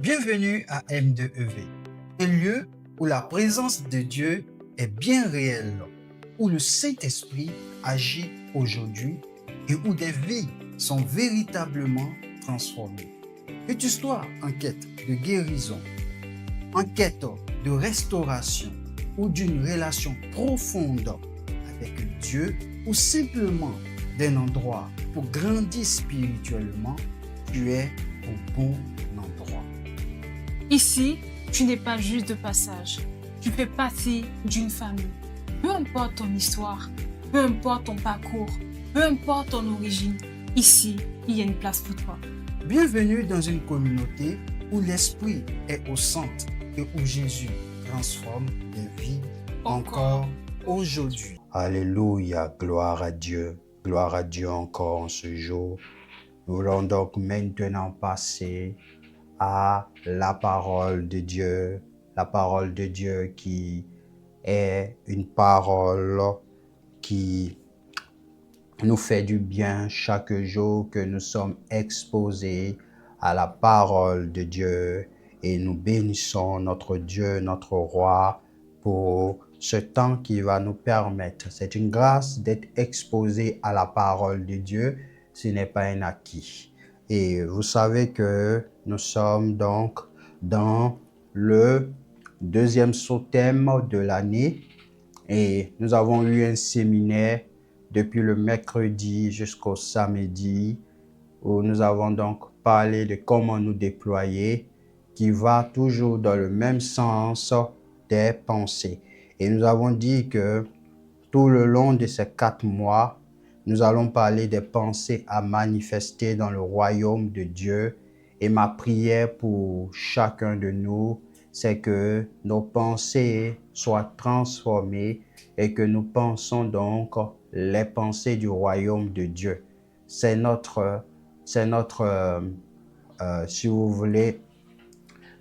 Bienvenue à M2EV, un lieu où la présence de Dieu est bien réelle, où le Saint-Esprit agit aujourd'hui et où des vies sont véritablement transformées. Que tu sois en quête de guérison, en quête de restauration ou d'une relation profonde avec Dieu ou simplement d'un endroit pour grandir spirituellement, tu es au bon endroit. Ici, tu n'es pas juste de passage. Tu fais partie d'une famille. Peu importe ton histoire, peu importe ton parcours, peu importe ton origine, ici, il y a une place pour toi. Bienvenue dans une communauté où l'Esprit est au centre et où Jésus transforme des vies encore aujourd'hui. Alléluia, gloire à Dieu encore en ce jour. Nous voulons donc maintenant passer à la parole de Dieu qui est une parole qui nous fait du bien chaque jour que nous sommes exposés à la parole de Dieu et nous bénissons notre Dieu, notre roi pour ce temps qui va nous permettre. C'est une grâce d'être exposé à la parole de Dieu, ce n'est pas un acquis. Et vous savez que nous sommes donc dans le deuxième sous-thème de l'année et nous avons eu un séminaire depuis le mercredi jusqu'au samedi où nous avons donc parlé de comment nous déployer qui va toujours dans le même sens des pensées. Et nous avons dit que tout le long de ces 4 mois, nous allons parler des pensées à manifester dans le royaume de Dieu. Et ma prière pour chacun de nous, c'est que nos pensées soient transformées et que nous pensons donc les pensées du royaume de Dieu. C'est notre si vous voulez,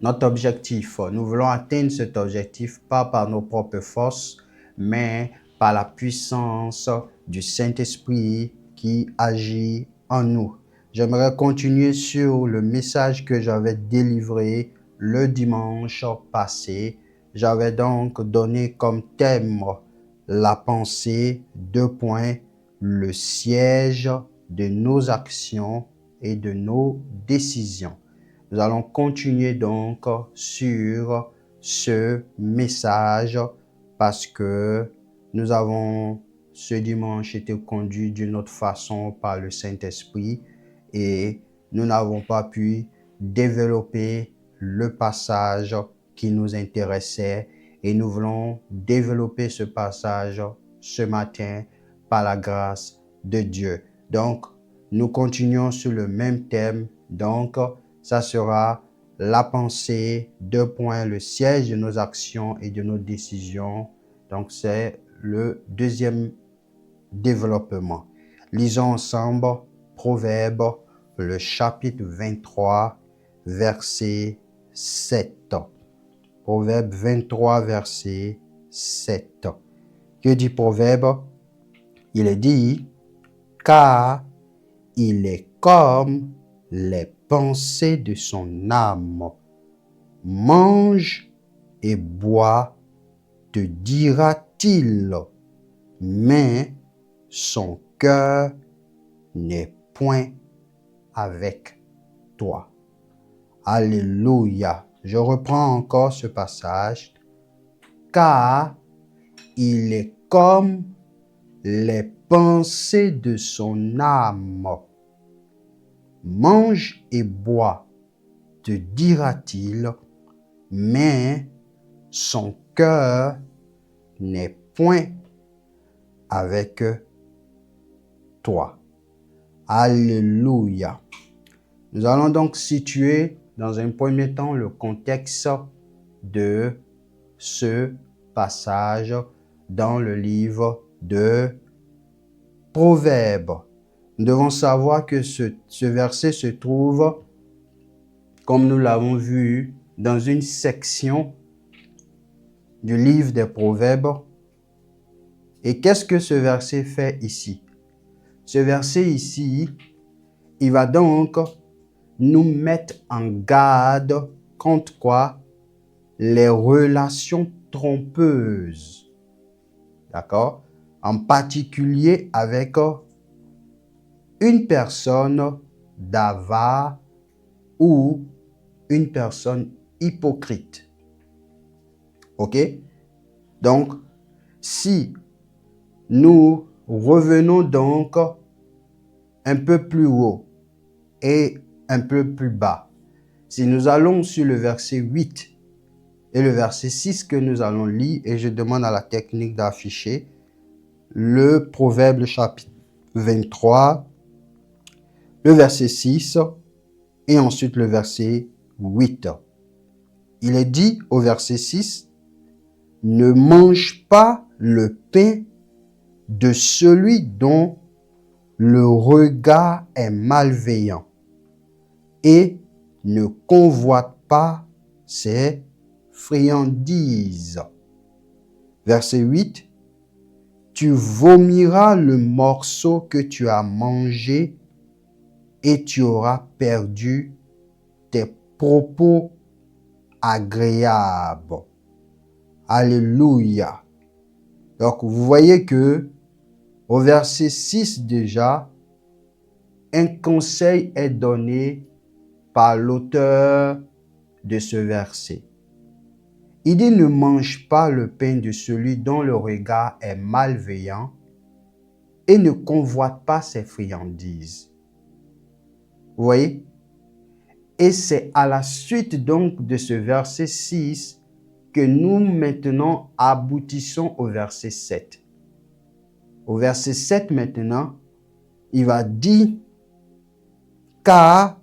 notre objectif. Nous voulons atteindre cet objectif pas par nos propres forces, mais par la puissance du Saint-Esprit qui agit en nous. J'aimerais continuer sur le message que j'avais délivré le dimanche passé. J'avais donc donné comme thème la pensée, le siège de nos actions et de nos décisions. Nous allons continuer donc sur ce message parce que nous avons ce dimanche été conduits d'une autre façon par le Saint-Esprit et nous n'avons pas pu développer le passage qui nous intéressait et nous voulons développer ce passage ce matin par la grâce de Dieu. Donc, nous continuons sur le même thème. Donc, ça sera la pensée, le siège de nos actions et de nos décisions. Donc, c'est le deuxième développement. Lisons ensemble Proverbe, le chapitre 23, verset 7. Proverbe 23, verset 7. Que dit Proverbe? Il est dit, car il est comme les pensées de son âme. Mange et bois, te dira-t-il, mais son cœur n'est point avec toi. Alléluia. Je reprends encore ce passage. Car il est comme les pensées de son âme. Mange et bois, te dira-t-il, mais son cœur n'est point avec toi. Alléluia. Nous allons donc situer dans un premier temps le contexte de ce passage dans le livre de Proverbes. Nous devons savoir que ce verset se trouve, comme nous l'avons vu, dans une section du livre des Proverbes. Et qu'est-ce que ce verset fait ici? Ce verset ici, il va donc nous mettre en garde contre quoi? Les relations trompeuses. D'accord? En particulier avec une personne d'avare ou une personne hypocrite. Ok? Donc, si nous revenons donc un peu plus haut et un peu plus bas, si nous allons sur le verset 8 et le verset 6 que nous allons lire, et je demande à la technique d'afficher le Proverbe chapitre 23, le verset 6 et ensuite le verset 8. Il est dit au verset 6, « Ne mange pas le pain de celui dont le regard est malveillant et ne convoite pas ses friandises. » Verset 8, « Tu vomiras le morceau que tu as mangé et tu auras perdu tes propos agréables. » Alléluia. Donc, vous voyez que au verset 6 déjà, un conseil est donné par l'auteur de ce verset. Il dit, ne mange pas le pain de celui dont le regard est malveillant et ne convoite pas ses friandises. Vous voyez? Et c'est à la suite donc de ce verset 6 que nous maintenant aboutissons au verset 7. Au verset 7 maintenant, il va dire, car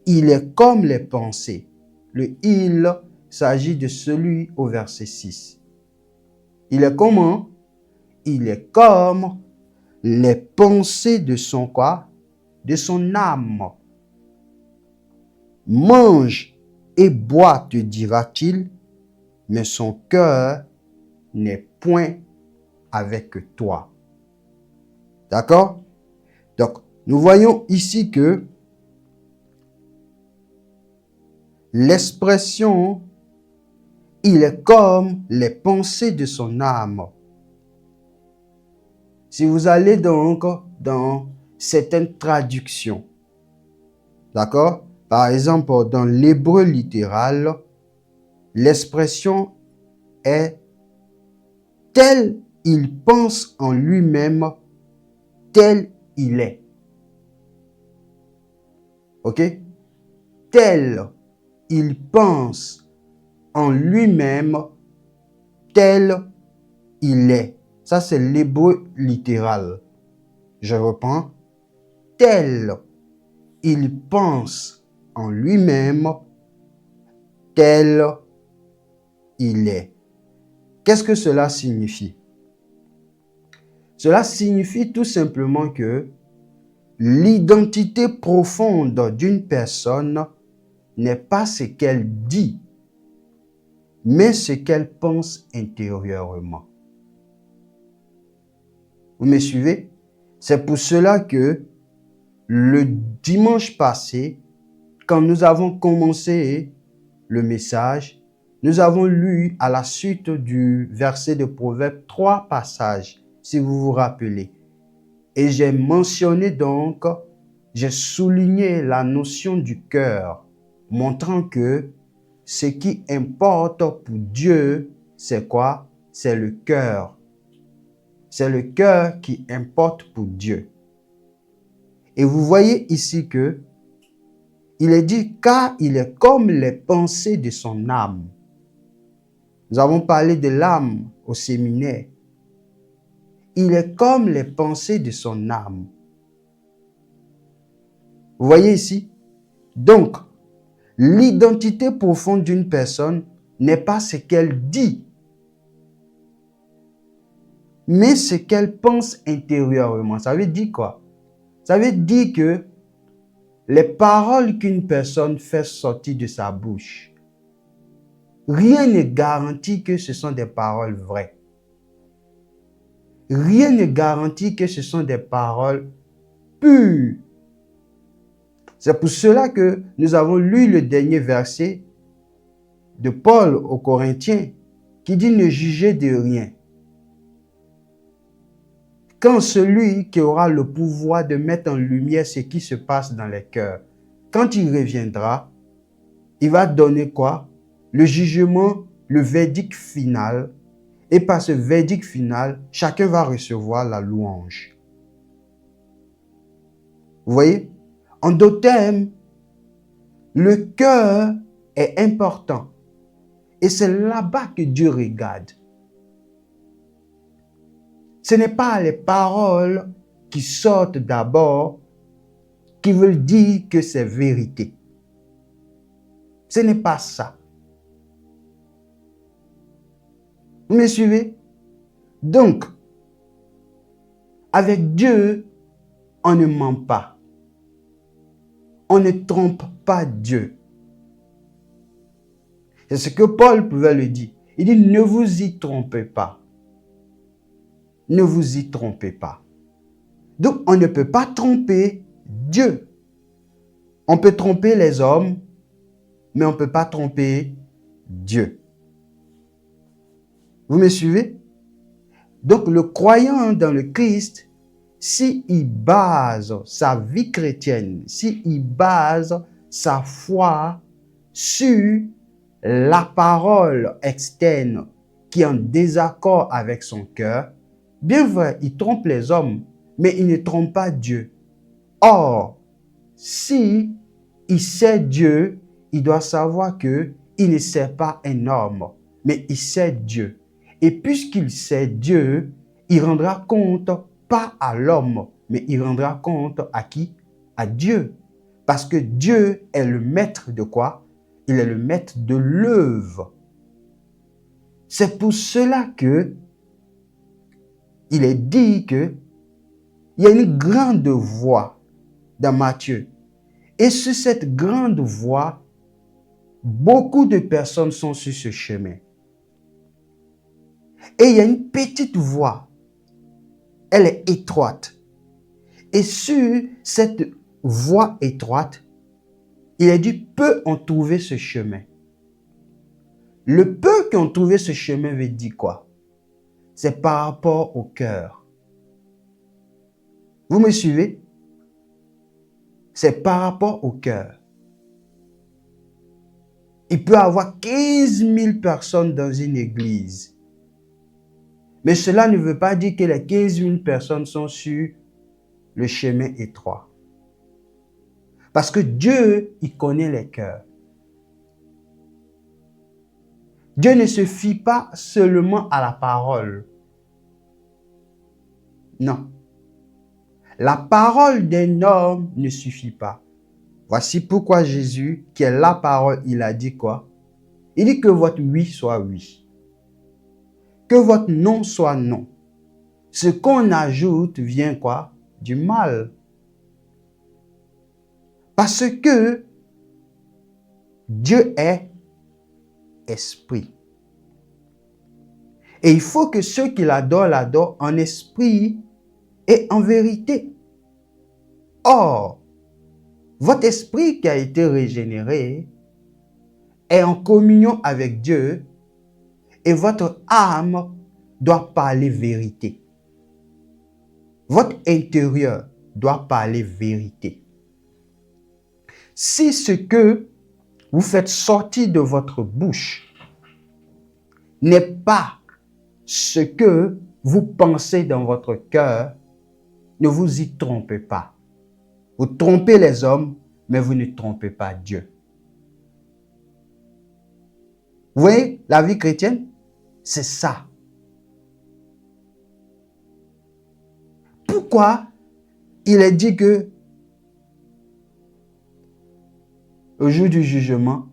il est comme les pensées. Le il s'agit de celui au verset 6. Il est comment? Il est comme les pensées de son quoi? De son âme. Mange et bois, te dira-t-il, mais son cœur n'est point avec toi. D'accord? Donc, nous voyons ici que l'expression « il est comme les pensées de son âme ». Si vous allez donc dans certaines traductions, d'accord? Par exemple, dans l'hébreu littéral, l'expression est « tel il pense en lui-même, tel il est ». Ok? Tel il pense en lui-même, tel il est. Ça, c'est l'hébreu littéral. Je reprends. Tel il pense en lui-même, tel il est. Qu'est-ce que cela signifie? Cela signifie tout simplement que l'identité profonde d'une personne n'est pas ce qu'elle dit, mais ce qu'elle pense intérieurement. Vous me suivez? C'est pour cela que le dimanche passé, quand nous avons commencé le message, nous avons lu à la suite du verset de Proverbe 3 passages, si vous vous rappelez. Et j'ai mentionné donc, j'ai souligné la notion du cœur, montrant que ce qui importe pour Dieu, c'est quoi? C'est le cœur. C'est le cœur qui importe pour Dieu. Et vous voyez ici que il est dit, car il est comme les pensées de son âme. Nous avons parlé de l'âme au séminaire. Il est comme les pensées de son âme. Vous voyez ici? Donc, l'identité profonde d'une personne n'est pas ce qu'elle dit, mais ce qu'elle pense intérieurement. Ça veut dire quoi? Ça veut dire que les paroles qu'une personne fait sortir de sa bouche, rien ne garantit que ce sont des paroles vraies. Rien ne garantit que ce sont des paroles pures. C'est pour cela que nous avons lu le dernier verset de Paul aux Corinthiens qui dit ne jugez de rien. Quand celui qui aura le pouvoir de mettre en lumière ce qui se passe dans les cœurs, quand il reviendra, il va donner quoi? Le jugement, le verdict final. Et par ce verdict final, chacun va recevoir la louange. Vous voyez? En d'autres termes, le cœur est important. Et c'est là-bas que Dieu regarde. Ce n'est pas les paroles qui sortent d'abord qui veulent dire que c'est vérité. Ce n'est pas ça. Vous me suivez? Donc, avec Dieu, on ne ment pas. On ne trompe pas Dieu. C'est ce que Paul pouvait le dire. Il dit, ne vous y trompez pas. Ne vous y trompez pas. Donc, on ne peut pas tromper Dieu. On peut tromper les hommes, mais on ne peut pas tromper Dieu. Vous me suivez? Donc, le croyant dans le Christ, s'il base sa vie chrétienne, s'il base sa foi sur la parole externe qui est en désaccord avec son cœur, bien vrai, il trompe les hommes, mais il ne trompe pas Dieu. Or, si il sait Dieu, il doit savoir que il ne sait pas un homme, mais il sait Dieu. Et puisqu'il sait Dieu, il rendra compte pas à l'homme, mais il rendra compte à qui? À Dieu. Parce que Dieu est le maître de quoi? Il est le maître de l'œuvre. C'est pour cela que il est dit que il y a une grande voie dans Matthieu. Et sur cette grande voie, beaucoup de personnes sont sur ce chemin. Et il y a une petite voie. Elle est étroite. Et sur cette voie étroite, il est dit, peu ont trouvé ce chemin. Le peu qui ont trouvé ce chemin veut dire quoi? C'est par rapport au cœur. Vous me suivez? C'est par rapport au cœur. Il peut y avoir 15 000 personnes dans une église. Mais cela ne veut pas dire que les 15 000 personnes sont sur le chemin étroit. Parce que Dieu, il connaît les cœurs. Dieu ne se fie pas seulement à la parole. Non. La parole d'un homme ne suffit pas. Voici pourquoi Jésus, qui est la parole, il a dit quoi? Il dit que votre oui soit oui. Que votre non soit non. Ce qu'on ajoute vient quoi? Du mal. Parce que Dieu est esprit. Et il faut que ceux qui l'adorent en esprit et en vérité. Or, votre esprit qui a été régénéré est en communion avec Dieu et votre âme doit parler vérité. Votre intérieur doit parler vérité. Si ce que vous faites sortir de votre bouche n'est pas ce que vous pensez dans votre cœur, ne vous y trompez pas. Vous trompez les hommes, mais vous ne trompez pas Dieu. Vous voyez, la vie chrétienne, c'est ça. Pourquoi il est dit que au jour du jugement,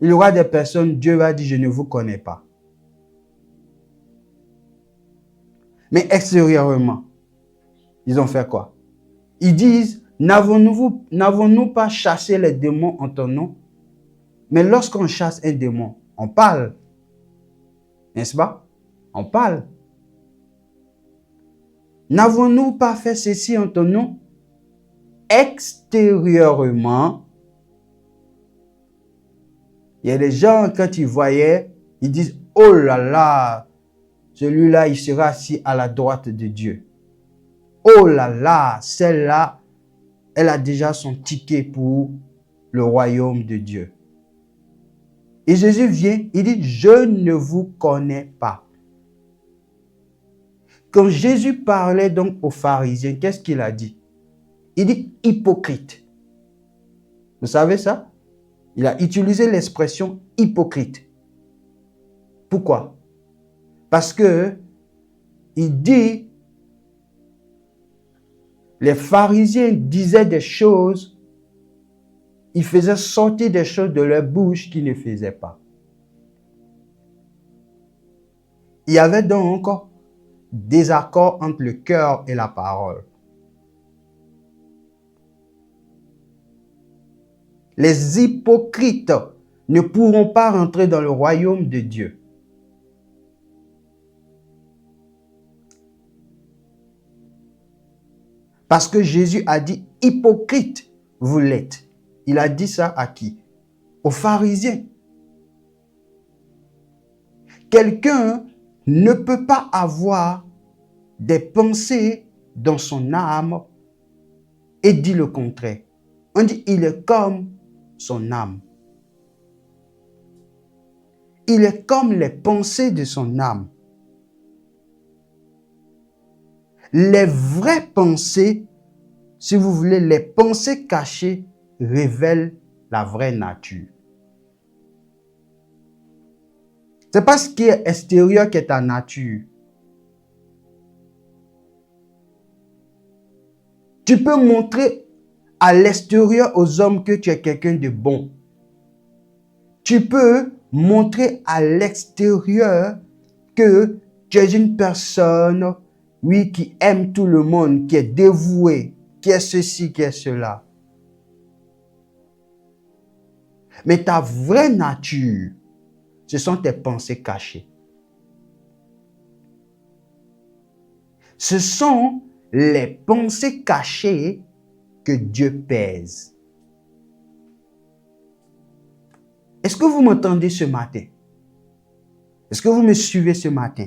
il y aura des personnes, Dieu va dire, je ne vous connais pas. Mais extérieurement, ils ont fait quoi? Ils disent, n'avons-nous pas chassé les démons en ton nom? Mais lorsqu'on chasse un démon, on parle. N'est-ce pas? On parle. N'avons-nous pas fait ceci en ton nom? extérieurement, il y a des gens, quand ils voyaient, ils disent, oh là là, celui-là, il sera assis à la droite de Dieu. Oh là là, celle-là, elle a déjà son ticket pour le royaume de Dieu. Et Jésus vient, il dit, je ne vous connais pas. Quand Jésus parlait donc aux pharisiens, qu'est-ce qu'il a dit? Il dit hypocrite. Vous savez ça? Il a utilisé l'expression hypocrite. Pourquoi? Parce que il dit, les pharisiens disaient des choses, ils faisaient sortir des choses de leur bouche qu'ils ne faisaient pas. Il y avait donc désaccord entre le cœur et la parole. Les hypocrites ne pourront pas rentrer dans le royaume de Dieu. Parce que Jésus a dit, hypocrite, vous l'êtes. Il a dit ça à qui? Aux pharisiens. Quelqu'un ne peut pas avoir des pensées dans son âme et dit le contraire. On dit, il est comme son âme. Il est comme les pensées de son âme. Les vraies pensées, si vous voulez, les pensées cachées révèlent la vraie nature. Ce n'est pas ce qui est extérieur qui est ta nature. Tu peux montrer à l'extérieur aux hommes que tu es quelqu'un de bon. Tu peux montrer à l'extérieur que tu es une personne, oui, qui aime tout le monde, qui est dévouée, qui est ceci, qui est cela. Mais ta vraie nature, ce sont tes pensées cachées. Ce sont les pensées cachées que Dieu pèse. Est-ce que vous m'entendez ce matin? Est-ce que vous me suivez ce matin?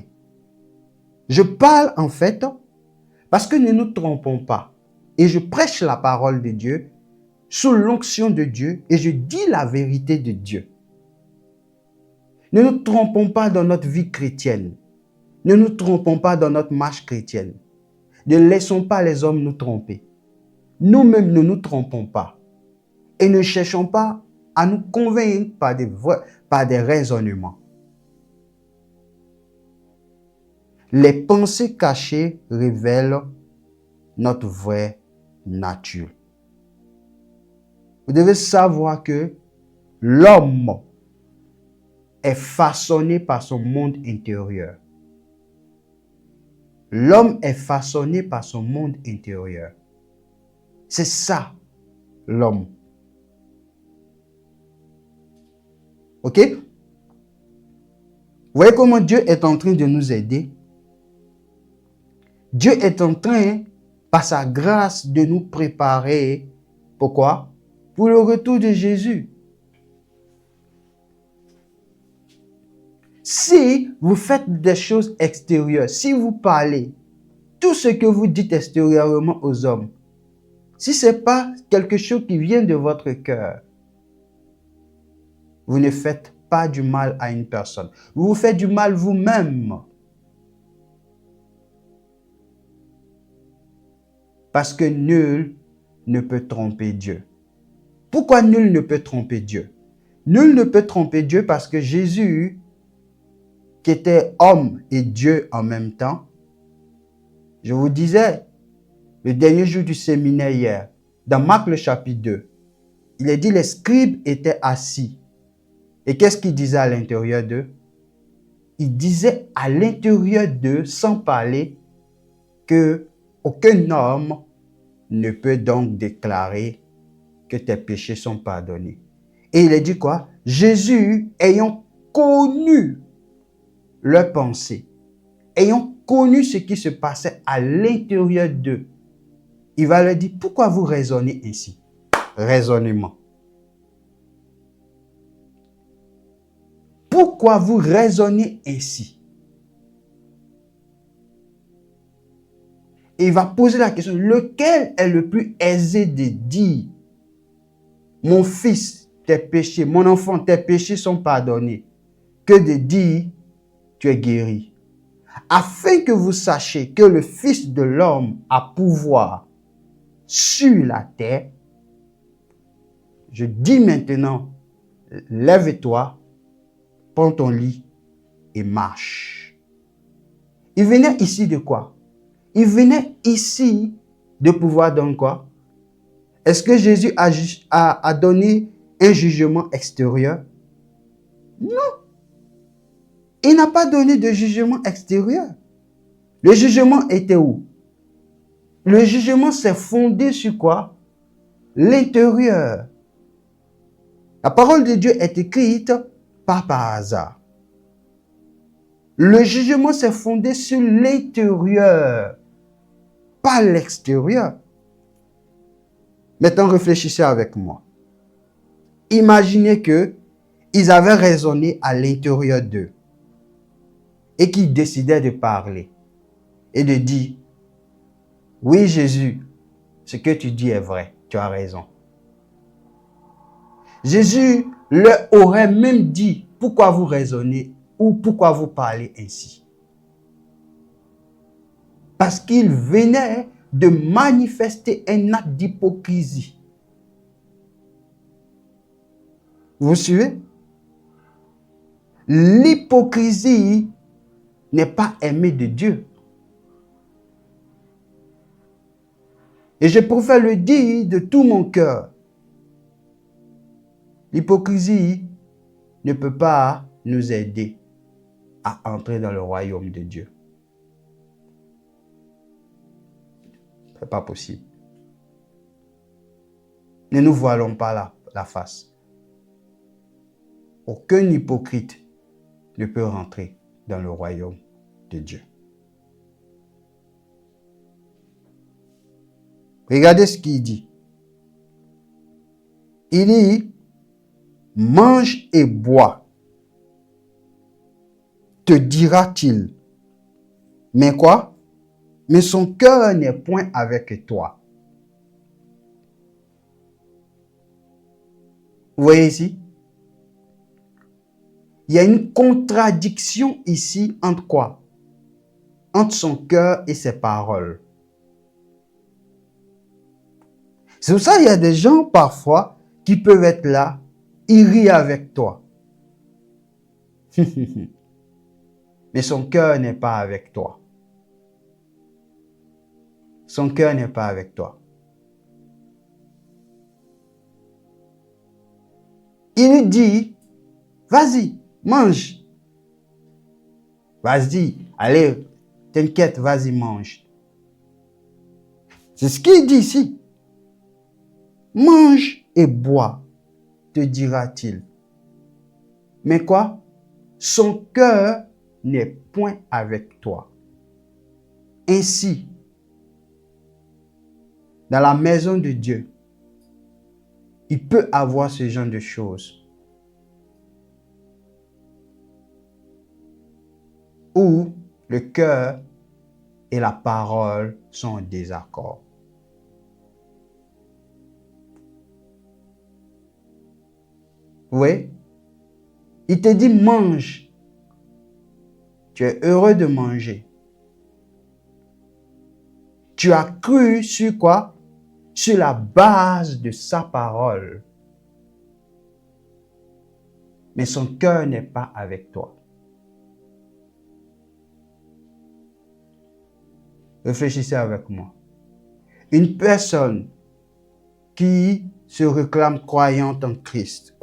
Je parle en fait parce que ne nous trompons pas. Et je prêche la parole de Dieu sous l'onction de Dieu et je dis la vérité de Dieu. Ne nous trompons pas dans notre vie chrétienne. Ne nous trompons pas dans notre marche chrétienne. Ne laissons pas les hommes nous tromper. Nous-mêmes ne nous trompons pas. Et ne cherchons pas à nous convaincre par des raisonnements. Les pensées cachées révèlent notre vraie nature. Vous devez savoir que l'homme est façonné par son monde intérieur. L'homme est façonné par son monde intérieur. C'est ça, l'homme. Ok? Vous voyez comment Dieu est en train de nous aider? Dieu est en train, par sa grâce, de nous préparer. Pourquoi? Pour le retour de Jésus. Si vous faites des choses extérieures, si vous parlez, tout ce que vous dites extérieurement aux hommes, si ce n'est pas quelque chose qui vient de votre cœur, vous ne faites pas du mal à une personne. Vous vous faites du mal vous-même. Parce que nul ne peut tromper Dieu. Pourquoi nul ne peut tromper Dieu? Nul ne peut tromper Dieu parce que Jésus, qui était homme et Dieu en même temps, je vous disais, le dernier jour du séminaire hier, dans Marc le chapitre 2, il est dit les scribes étaient assis. Et qu'est-ce qu'il disait à l'intérieur d'eux? Il disait à l'intérieur d'eux, sans parler, que aucun homme ne peut donc déclarer que tes péchés sont pardonnés. Et il a dit quoi? Jésus, ayant connu leurs pensées, ayant connu ce qui se passait à l'intérieur d'eux, il va leur dire, pourquoi vous raisonnez ainsi? Raisonnement. Pourquoi vous raisonnez ainsi? Et il va poser la question, lequel est le plus aisé de dire, mon fils, tes péchés, mon enfant, tes péchés sont pardonnés, que de dire, tu es guéri. Afin que vous sachiez que le Fils de l'homme a pouvoir sur la terre, je dis maintenant, lève-toi, prends ton lit et marche. Il venait ici de quoi? Il venait ici de pouvoir donner quoi? Est-ce que Jésus a donné un jugement extérieur? Non. Il n'a pas donné de jugement extérieur. Le jugement était où? Le jugement s'est fondé sur quoi? L'intérieur. La parole de Dieu est écrite pas par hasard. Le jugement s'est fondé sur l'intérieur, pas l'extérieur. Maintenant, réfléchissez avec moi. Imaginez que ils avaient raisonné à l'intérieur d'eux et qu'ils décidaient de parler et de dire, oui Jésus, ce que tu dis est vrai, tu as raison. Jésus leur aurait même dit, pourquoi vous raisonnez ou pourquoi vous parlez ainsi? Parce qu'il venait de manifester un acte d'hypocrisie. Vous suivez? L'hypocrisie n'est pas aimée de Dieu. Et je préfère le dire de tout mon cœur. L'hypocrisie ne peut pas nous aider à entrer dans le royaume de Dieu. Ce n'est pas possible. Ne nous voilons pas la face. Aucun hypocrite ne peut rentrer dans le royaume de Dieu. Regardez ce qu'il dit. Il dit, mange et bois, te dira-t-il. Mais quoi? Mais son cœur n'est point avec toi. Vous voyez ici? Il y a une contradiction ici entre quoi? Entre son cœur et ses paroles. C'est pour ça qu'il y a des gens parfois qui peuvent être là, ils rient avec toi. Mais son cœur n'est pas avec toi. Son cœur n'est pas avec toi. Il lui dit, vas-y, mange. Vas-y, allez, t'inquiète, vas-y, mange. C'est ce qu'il dit ici. Mange et bois, te dira-t-il. Mais quoi? Son cœur n'est point avec toi. Ainsi, dans la maison de Dieu, il peut avoir ce genre de choses. Où le cœur et la parole sont en désaccord. Oui, il te dit mange. Tu es heureux de manger. Tu as cru sur quoi? Sur la base de sa parole. Mais son cœur n'est pas avec toi. Réfléchissez avec moi. Une personne qui se réclame croyant en Christ,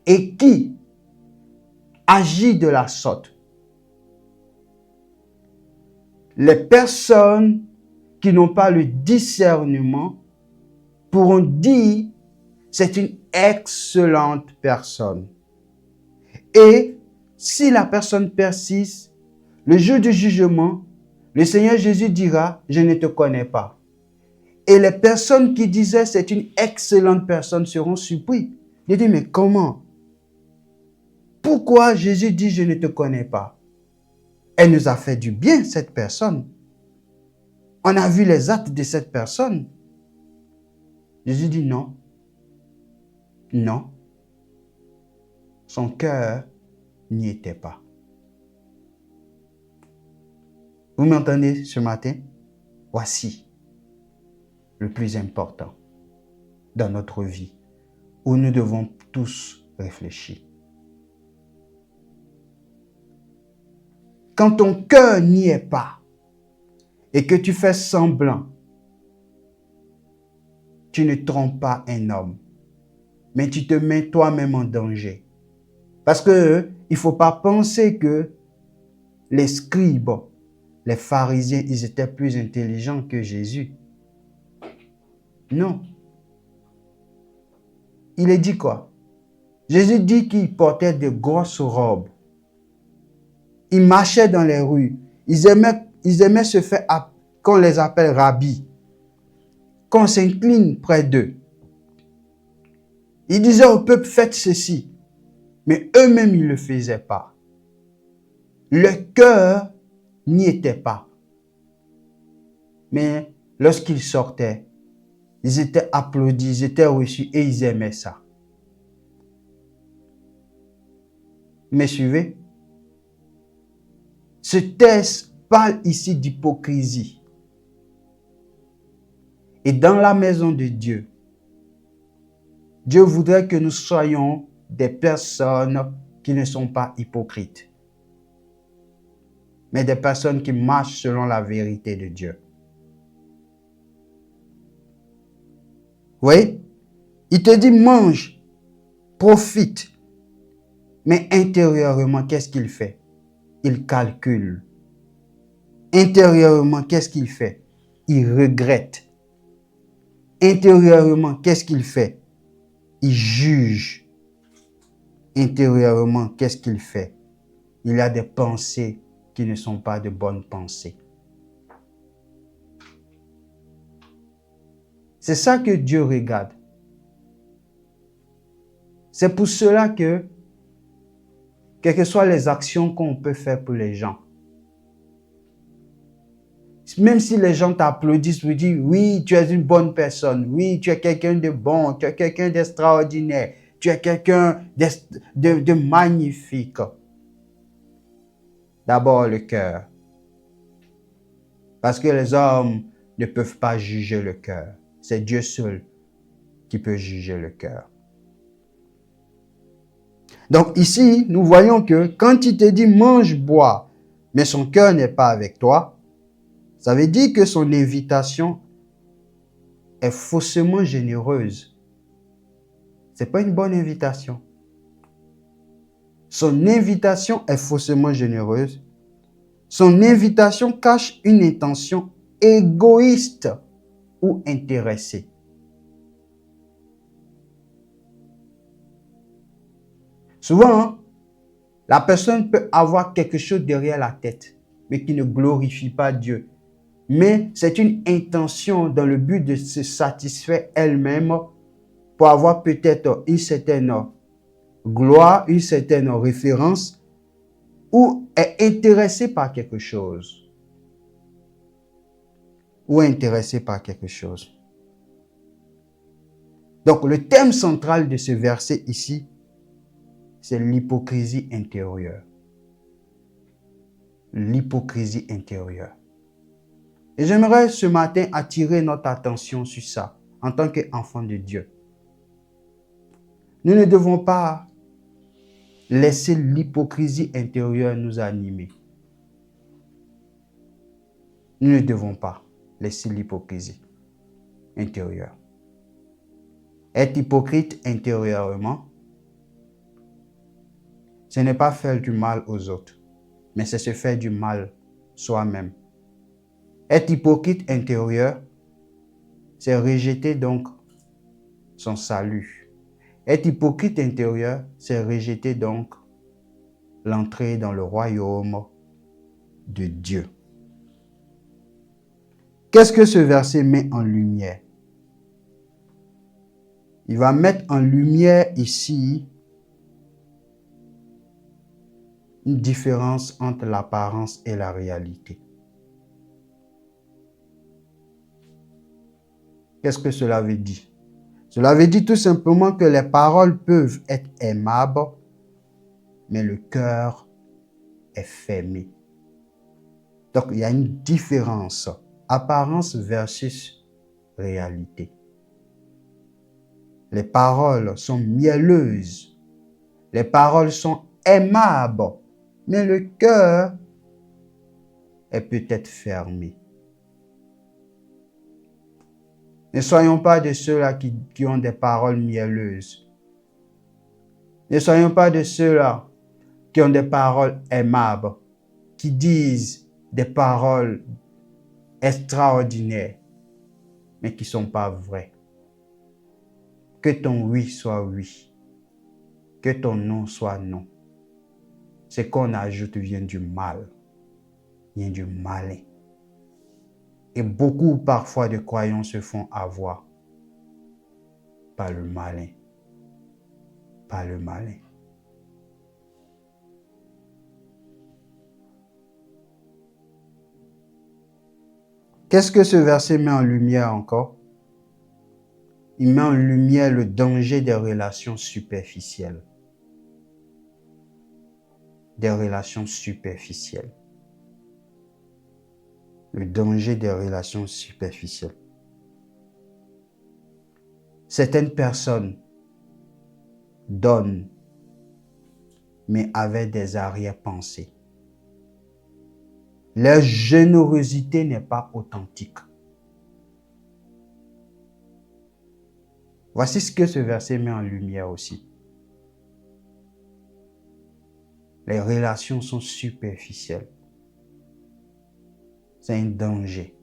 et qui agit de la sorte. Les personnes qui n'ont pas le discernement pourront dire c'est une excellente personne. Et si la personne persiste, le jour du jugement, le Seigneur Jésus dira, je ne te connais pas. Et les personnes qui disaient, c'est une excellente personne, seront surpris. Ils disent, mais comment? Pourquoi Jésus dit, je ne te connais pas? Elle nous a fait du bien, cette personne. On a vu les actes de cette personne. Jésus dit non. Non. Son cœur n'y était pas. Vous m'entendez ce matin? Voici le plus important dans notre vie, où nous devons tous réfléchir. Quand ton cœur n'y est pas et que tu fais semblant, tu ne trompes pas un homme, mais tu te mets toi-même en danger. Parce que il ne faut pas penser que les scribes, les pharisiens, ils étaient plus intelligents que Jésus. Non. Il est dit quoi? Jésus dit qu'il portait de grosses robes. Ils marchaient dans les rues. Ils aimaient se faire qu'on les appelle rabbis. Qu'on s'incline près d'eux. Ils disaient au peuple, faites ceci. Mais eux-mêmes, ils ne le faisaient pas. Le cœur n'y était pas. Mais lorsqu'ils sortaient, ils étaient applaudis, ils étaient reçus et ils aimaient ça. Mais suivez. Ce texte parle ici d'hypocrisie. Et dans la maison de Dieu, Dieu voudrait que nous soyons des personnes qui ne sont pas hypocrites, mais des personnes qui marchent selon la vérité de Dieu. Oui, il te dit mange, profite, mais intérieurement, qu'est-ce qu'il fait? Il calcule. Intérieurement, qu'est-ce qu'il fait? Il regrette. Intérieurement, qu'est-ce qu'il fait? Il juge. Intérieurement, qu'est-ce qu'il fait? Il a des pensées qui ne sont pas de bonnes pensées. C'est ça que Dieu regarde. C'est pour cela que, quelles que soient les actions qu'on peut faire pour les gens, même si les gens t'applaudissent, vous disent, oui, tu es une bonne personne, oui, tu es quelqu'un de bon, tu es quelqu'un d'extraordinaire, tu es quelqu'un de magnifique. D'abord le cœur. Parce que les hommes ne peuvent pas juger le cœur. C'est Dieu seul qui peut juger le cœur. Donc ici, nous voyons que quand il te dit mange, bois, mais son cœur n'est pas avec toi, ça veut dire que son invitation est faussement généreuse. Ce n'est pas une bonne invitation. Son invitation est faussement généreuse. Son invitation cache une intention égoïste ou intéressée. Souvent, la personne peut avoir quelque chose derrière la tête, mais qui ne glorifie pas Dieu. Mais c'est une intention dans le but de se satisfaire elle-même pour avoir peut-être une certaine gloire, une certaine référence, ou est intéressée par quelque chose. Ou intéressée par quelque chose. Donc le thème central de ce verset ici, c'est l'hypocrisie intérieure. L'hypocrisie intérieure. Et j'aimerais ce matin attirer notre attention sur ça, en tant qu'enfants de Dieu. Nous ne devons pas laisser l'hypocrisie intérieure nous animer. Nous ne devons pas laisser l'hypocrisie intérieure. Être hypocrite intérieurement, ce n'est pas faire du mal aux autres, mais c'est se faire du mal soi-même. Être hypocrite intérieur, c'est rejeter donc son salut. Être hypocrite intérieur, c'est rejeter donc l'entrée dans le royaume de Dieu. Qu'est-ce que ce verset met en lumière? Il va mettre en lumière ici une différence entre l'apparence et la réalité. Qu'est-ce que cela veut dire? Cela veut dire tout simplement que les paroles peuvent être aimables, mais le cœur est fermé. Donc, il y a une différence. Apparence versus réalité. Les paroles sont mielleuses. Les paroles sont aimables. Mais le cœur est peut-être fermé. Ne soyons pas de ceux-là qui ont des paroles mielleuses. Ne soyons pas de ceux-là qui ont des paroles aimables, qui disent des paroles extraordinaires, mais qui ne sont pas vraies. Que ton oui soit oui, que ton non soit non. Ce qu'on ajoute vient du mal, vient du malin. Et beaucoup parfois de croyants se font avoir par le malin, par le malin. Qu'est-ce que ce verset met en lumière encore? Il met en lumière le danger des relations superficielles. Des relations superficielles. Le danger des relations superficielles. Certaines personnes donnent, mais avec des arrière-pensées. Leur générosité n'est pas authentique. Voici ce que ce verset met en lumière aussi. Les relations sont superficielles. C'est un danger.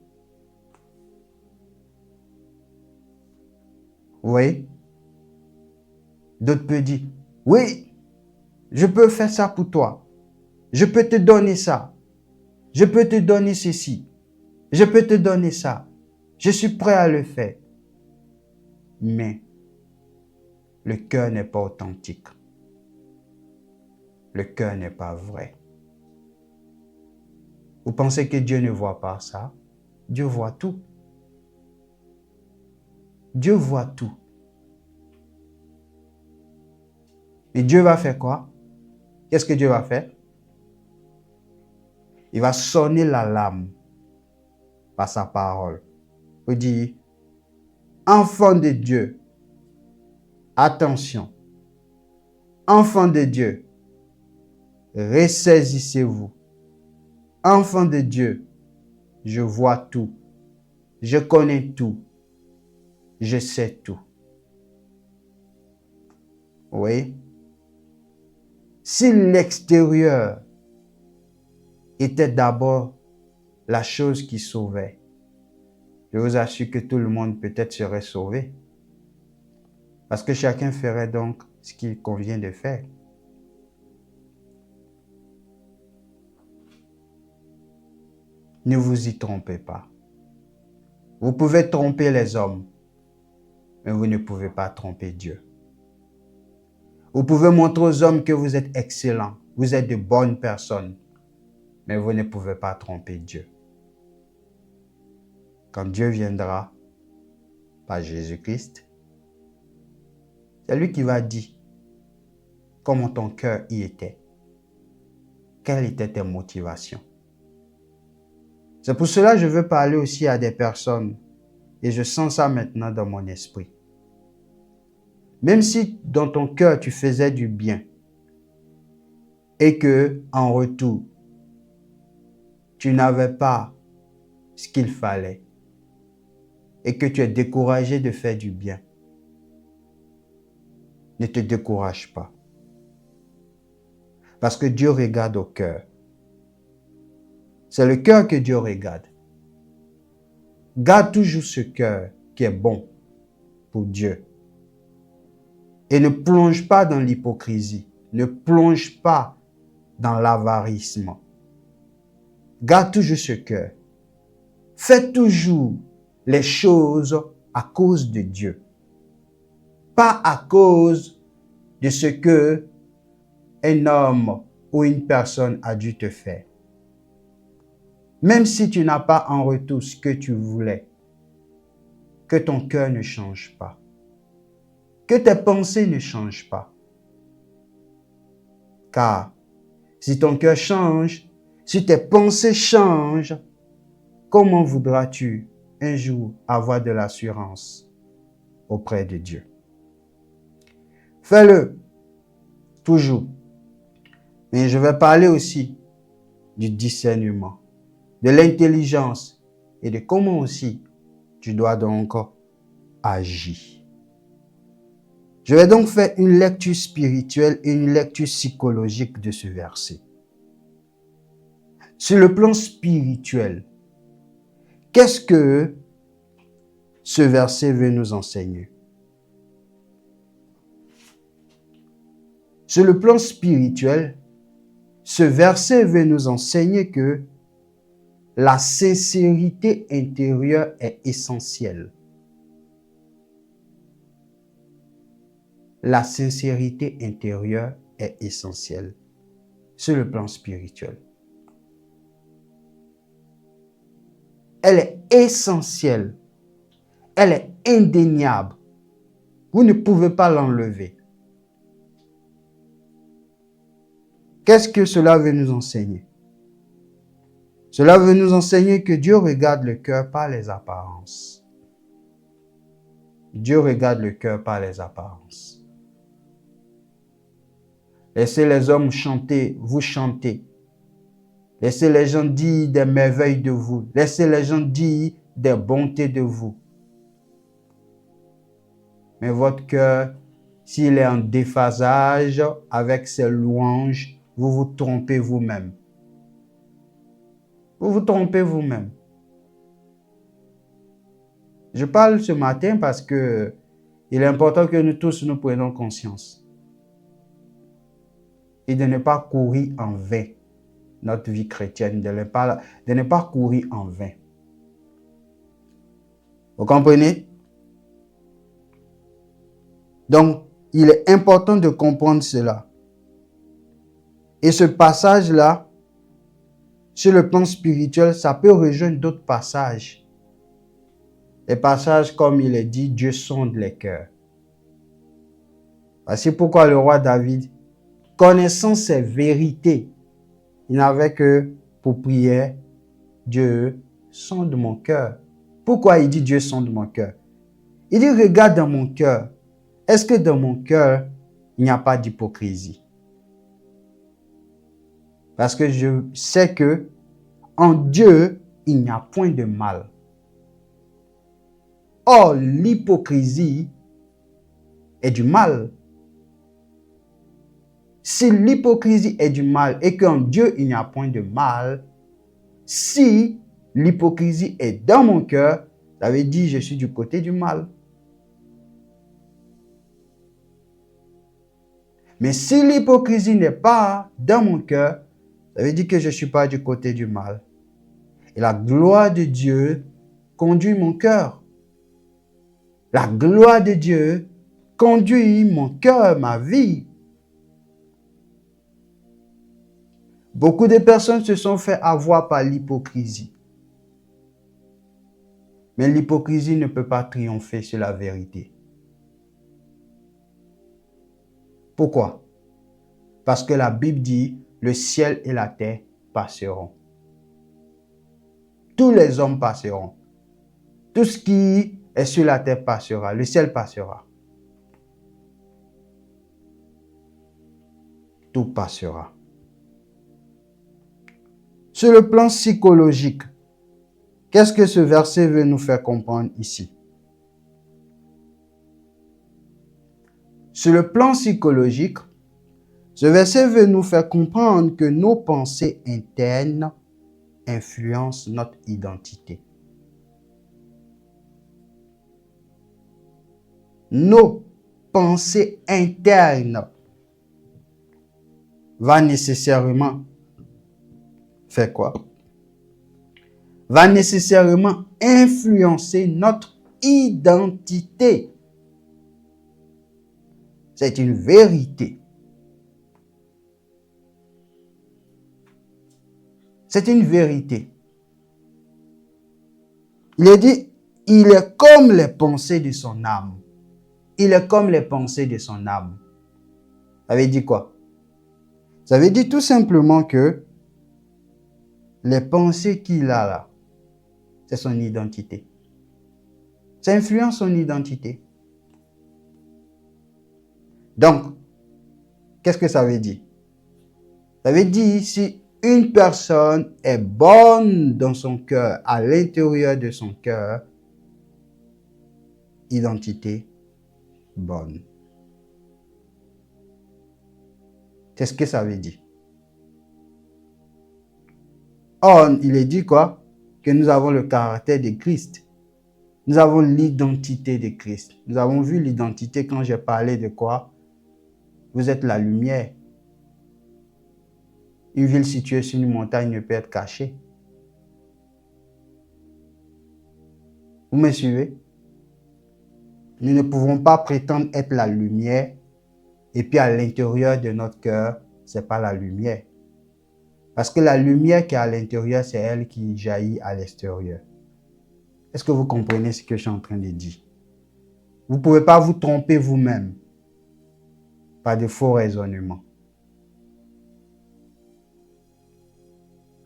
Vous voyez? D'autres peuvent dire, oui, je peux faire ça pour toi. Je peux te donner ça. Je peux te donner ceci. Je peux te donner ça. Je suis prêt à le faire. Mais le cœur n'est pas authentique. Le cœur n'est pas vrai. Vous pensez que Dieu ne voit pas ça? Dieu voit tout. Dieu voit tout. Et Dieu va faire quoi? Qu'est-ce que Dieu va faire? Il va sonner l'alarme par sa parole. Il dit, enfants de Dieu, attention. Enfants de Dieu, ressaisissez-vous. Enfants de Dieu, je vois tout. Je connais tout. Je sais tout. Oui. Si l'extérieur était d'abord la chose qui sauvait, je vous assure que tout le monde peut-être serait sauvé. Parce que chacun ferait donc ce qu'il convient de faire. Ne vous y trompez pas. Vous pouvez tromper les hommes, mais vous ne pouvez pas tromper Dieu. Vous pouvez montrer aux hommes que vous êtes excellents, vous êtes de bonnes personnes, mais vous ne pouvez pas tromper Dieu. Quand Dieu viendra, par Jésus-Christ, c'est lui qui va dire comment ton cœur y était. Quelles étaient tes motivations? C'est pour cela que je veux parler aussi à des personnes, et je sens ça maintenant dans mon esprit. Même si dans ton cœur tu faisais du bien, et que en retour, tu n'avais pas ce qu'il fallait, et que tu es découragé de faire du bien, ne te décourage pas. Parce que Dieu regarde au cœur. C'est le cœur que Dieu regarde. Garde toujours ce cœur qui est bon pour Dieu. Et ne plonge pas dans l'hypocrisie. Ne plonge pas dans l'avarisme. Garde toujours ce cœur. Fais toujours les choses à cause de Dieu. Pas à cause de ce que un homme ou une personne a dû te faire. Même si tu n'as pas en retour ce que tu voulais, que ton cœur ne change pas, que tes pensées ne changent pas. Car si ton cœur change, si tes pensées changent, comment voudras-tu un jour avoir de l'assurance auprès de Dieu? Fais-le toujours. Mais je vais parler aussi du discernement, de l'intelligence et de comment aussi tu dois donc agir. Je vais donc faire une lecture spirituelle et une lecture psychologique de ce verset. Sur le plan spirituel, qu'est-ce que ce verset veut nous enseigner? Sur le plan spirituel, ce verset veut nous enseigner que la sincérité intérieure est essentielle. La sincérité intérieure est essentielle sur le plan spirituel. Elle est essentielle. Elle est indéniable. Vous ne pouvez pas l'enlever. Qu'est-ce que cela veut nous enseigner? Cela veut nous enseigner que Dieu regarde le cœur par les apparences. Dieu regarde le cœur par les apparences. Laissez les hommes chanter, vous chantez. Laissez les gens dire des merveilles de vous. Laissez les gens dire des bontés de vous. Mais votre cœur, s'il est en déphasage avec ses louanges, vous vous trompez vous-même. Vous vous trompez vous-même. Je parle ce matin parce que il est important que nous tous nous prenions conscience et de ne pas courir en vain notre vie chrétienne, de ne pas courir en vain. Vous comprenez? Donc, il est important de comprendre cela. Et ce passage-là, sur le plan spirituel, ça peut rejoindre d'autres passages. Les passages, comme il est dit, Dieu sonde les cœurs. Voici pourquoi le roi David, connaissant ces vérités, il n'avait que pour prier, Dieu sonde mon cœur. Pourquoi il dit Dieu sonde mon cœur? Il dit, regarde dans mon cœur. Est-ce que dans mon cœur, il n'y a pas d'hypocrisie? Parce que je sais que en Dieu, il n'y a point de mal. Or, l'hypocrisie est du mal. Si l'hypocrisie est du mal et qu'en Dieu, il n'y a point de mal, si l'hypocrisie est dans mon cœur, ça veut dire que je suis du côté du mal. Mais si l'hypocrisie n'est pas dans mon cœur, ça veut dire que je ne suis pas du côté du mal. Et la gloire de Dieu conduit mon cœur. La gloire de Dieu conduit mon cœur, ma vie. Beaucoup de personnes se sont fait avoir par l'hypocrisie. Mais l'hypocrisie ne peut pas triompher sur la vérité. Pourquoi? Parce que la Bible dit, le ciel et la terre passeront. Tous les hommes passeront. Tout ce qui est sur la terre passera. Le ciel passera. Tout passera. Sur le plan psychologique, qu'est-ce que ce verset veut nous faire comprendre ici? Sur le plan psychologique, ce verset veut nous faire comprendre que nos pensées internes influencent notre identité. Nos pensées internes vont nécessairement faire quoi? va nécessairement influencer notre identité. C'est une vérité. C'est une vérité. Il est dit, il est comme les pensées de son âme. Il est comme les pensées de son âme. Ça veut dire quoi? Ça veut dire tout simplement que les pensées qu'il a là, c'est son identité. Ça influence son identité. Donc, qu'est-ce que ça veut dire? Ça veut dire si une personne est bonne dans son cœur, à l'intérieur de son cœur, identité bonne. C'est ce que ça veut dire. Or, il est dit quoi? Que nous avons le caractère de Christ. Nous avons l'identité de Christ. Nous avons vu l'identité quand j'ai parlé de quoi? Vous êtes la lumière. Une ville située sur une montagne ne peut être cachée. Vous me suivez? Nous ne pouvons pas prétendre être la lumière et puis à l'intérieur de notre cœur, ce n'est pas la lumière. Parce que la lumière qui est à l'intérieur, c'est elle qui jaillit à l'extérieur. Est-ce que vous comprenez ce que je suis en train de dire? Vous ne pouvez pas vous tromper vous-même par de faux raisonnements.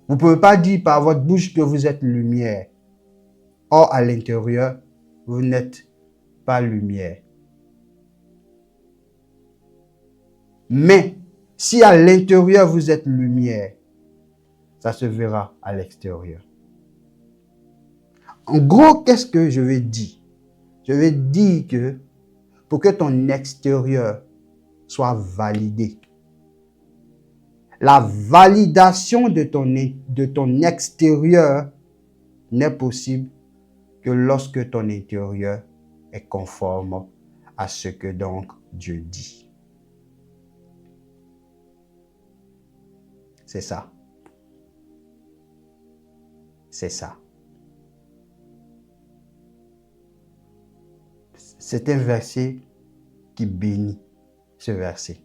Vous ne pouvez pas dire par votre bouche que vous êtes lumière. Or, à l'intérieur, vous n'êtes pas lumière. Mais, si à l'intérieur vous êtes lumière, ça se verra à l'extérieur. En gros, qu'est-ce que je vais dire? Je vais dire que pour que ton extérieur soit validé, la validation de ton extérieur n'est possible que lorsque ton intérieur est conforme à ce que donc Dieu dit. C'est ça. C'est ça. C'est un verset qui bénit ce verset.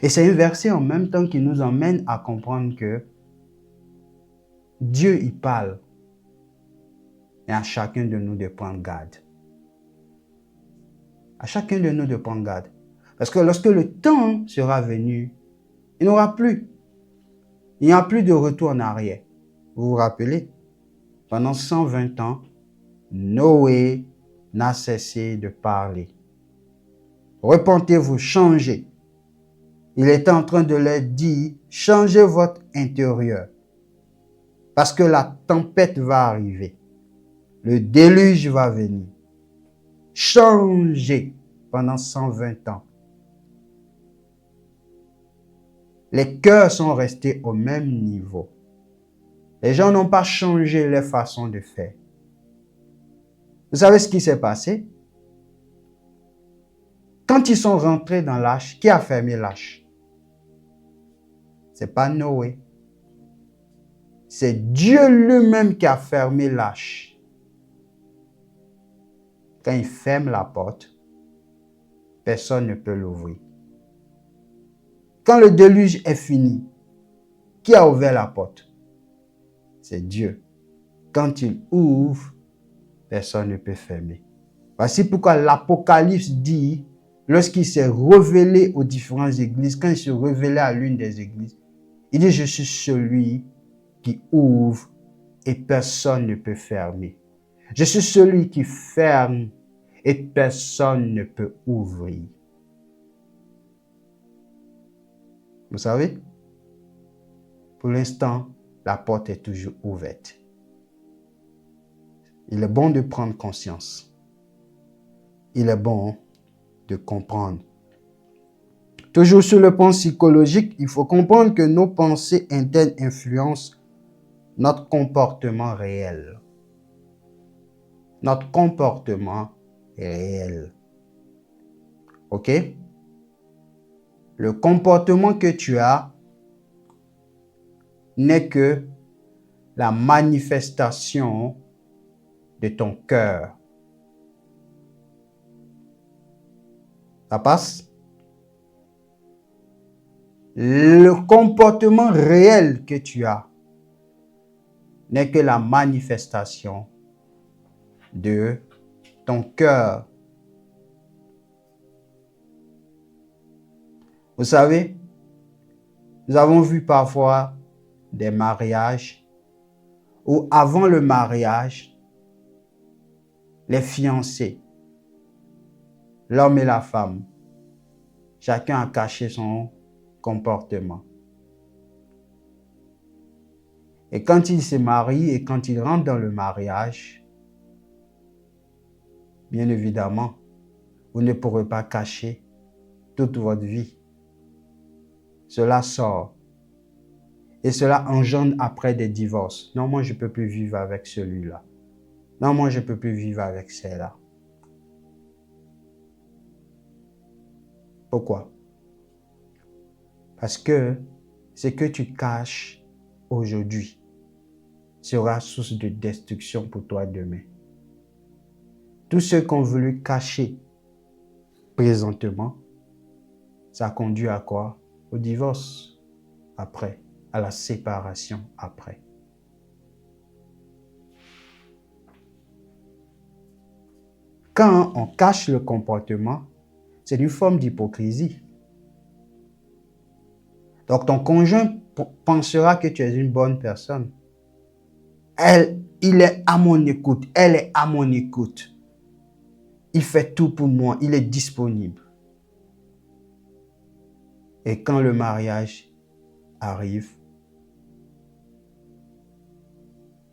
Et c'est un verset en même temps qui nous emmène à comprendre que Dieu y parle et à chacun de nous de prendre garde. À chacun de nous de prendre garde. Parce que lorsque le temps sera venu, il n'y aura plus. Il n'y a plus de retour en arrière. Vous vous rappelez? Pendant 120 ans, Noé n'a cessé de parler. Repentez-vous, changez. Il était en train de leur dire, changez votre intérieur. Parce que la tempête va arriver. Le déluge va venir. Changez pendant 120 ans. Les cœurs sont restés au même niveau. Les gens n'ont pas changé leur façon de faire. Vous savez ce qui s'est passé? Quand ils sont rentrés dans l'arche, qui a fermé l'arche? Ce n'est pas Noé. C'est Dieu lui-même qui a fermé l'arche. Quand il ferme la porte, personne ne peut l'ouvrir. Quand le déluge est fini, qui a ouvert la porte? C'est Dieu. Quand il ouvre, personne ne peut fermer. Voici pourquoi l'Apocalypse dit, lorsqu'il s'est révélé aux différentes églises, quand il se révélait à l'une des églises, il dit, je suis celui qui ouvre et personne ne peut fermer. Je suis celui qui ferme et personne ne peut ouvrir. Vous savez, pour l'instant, la porte est toujours ouverte. Il est bon de prendre conscience. Il est bon de comprendre. Toujours sur le plan psychologique, il faut comprendre que nos pensées internes influencent notre comportement réel. Notre comportement est réel. OK? Le comportement que tu as n'est que la manifestation de ton cœur. Ça passe? Le comportement réel que tu as n'est que la manifestation de ton cœur. Vous savez, nous avons vu parfois des mariages où avant le mariage, les fiancés, l'homme et la femme, chacun a caché son comportement. Et quand ils se marient et quand ils rentrent dans le mariage, bien évidemment, vous ne pourrez pas cacher toute votre vie. Cela sort. Et cela engendre après des divorces. Non, moi, je ne peux plus vivre avec celui-là. Non, moi, je ne peux plus vivre avec celle-là. Pourquoi? Parce que ce que tu caches aujourd'hui sera source de destruction pour toi demain. Tous ceux qui ont voulu cacher présentement, ça conduit à quoi? Au divorce après, à la séparation après. Quand on cache le comportement, c'est une forme d'hypocrisie. Donc ton conjoint pensera que tu es une bonne personne. Il est à mon écoute, elle est à mon écoute. Il fait tout pour moi, il est disponible. Et quand le mariage arrive,